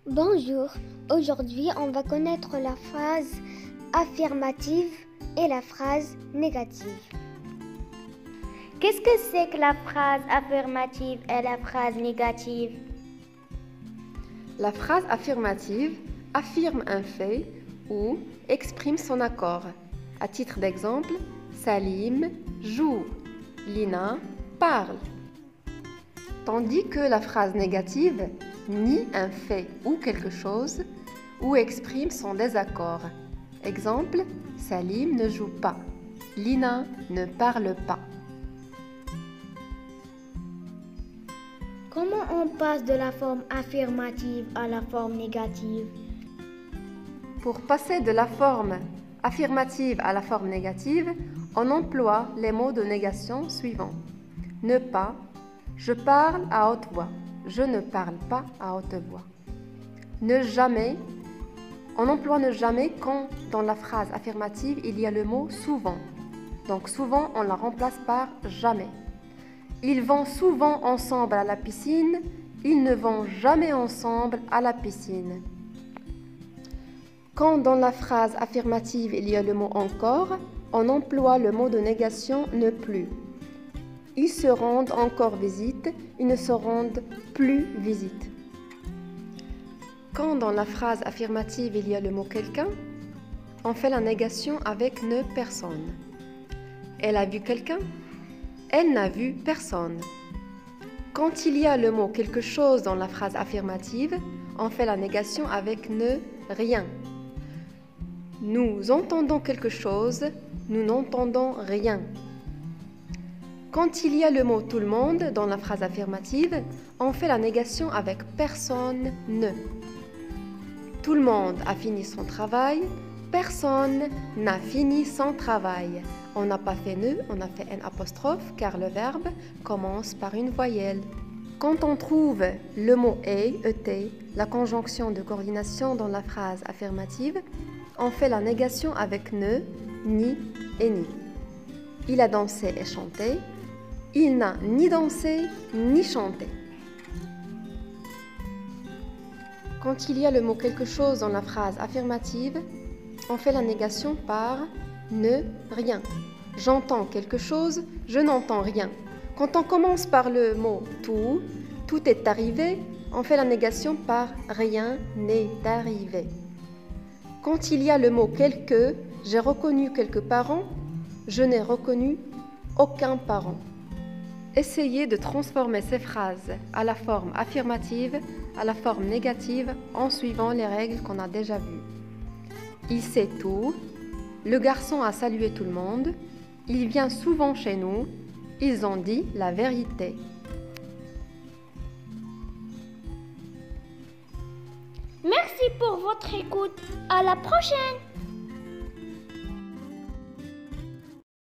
Bonjour, aujourd'hui on va connaître la phrase affirmative et la phrase négative. Qu'est-ce que c'est que la phrase affirmative et la phrase négative? La phrase affirmative affirme un fait ou exprime son accord. À titre d'exemple, Salim joue, Lina parle. Tandis que la phrase négative nie un fait ou quelque chose ou exprime son désaccord. Exemple, Salim ne joue pas, Lina ne parle pas. Comment on passe de la forme affirmative à la forme négative? Pour passer de la forme affirmative à la forme négative, on emploie les mots de négation suivants. Ne pas, je parle à haute voix, je ne parle pas à haute voix. Ne jamais, on emploie ne jamais quand dans la phrase affirmative il y a le mot souvent. Donc souvent on la remplace par jamais. Ils vont souvent ensemble à la piscine, ils ne vont jamais ensemble à la piscine. Quand dans la phrase affirmative il y a le mot encore, on emploie le mot de négation ne plus. Ils se rendent encore visite, ils ne se rendent plus visite. Quand dans la phrase affirmative il y a le mot quelqu'un, on fait la négation avec ne personne. Elle a vu quelqu'un? Elle n'a vu personne. Quand il y a le mot quelque chose dans la phrase affirmative, on fait la négation avec ne rien. Nous entendons quelque chose, nous n'entendons rien. Quand il y a le mot tout le monde dans la phrase affirmative, on fait la négation avec personne ne. Tout le monde a fini son travail, personne n'a fini son travail. On n'a pas fait ne, on a fait un apostrophe car le verbe commence par une voyelle. Quand on trouve le mot et, la conjonction de coordination dans la phrase affirmative, on fait la négation avec ne, ni et ni. Il a dansé et chanté. Il n'a ni dansé ni chanté. Quand il y a le mot quelque chose dans la phrase affirmative, on fait la négation par ne rien. J'entends quelque chose, je n'entends rien. Quand on commence par le mot tout est arrivé, on fait la négation par rien n'est arrivé. Quand il y a le mot quelque, j'ai reconnu quelques parents, je n'ai reconnu aucun parent. Essayez de transformer ces phrases à la forme affirmative, à la forme négative en suivant les règles qu'on a déjà vues. Il sait tout, le garçon a salué tout le monde, il vient souvent chez nous, ils ont dit la vérité. Merci pour votre écoute. À la prochaine!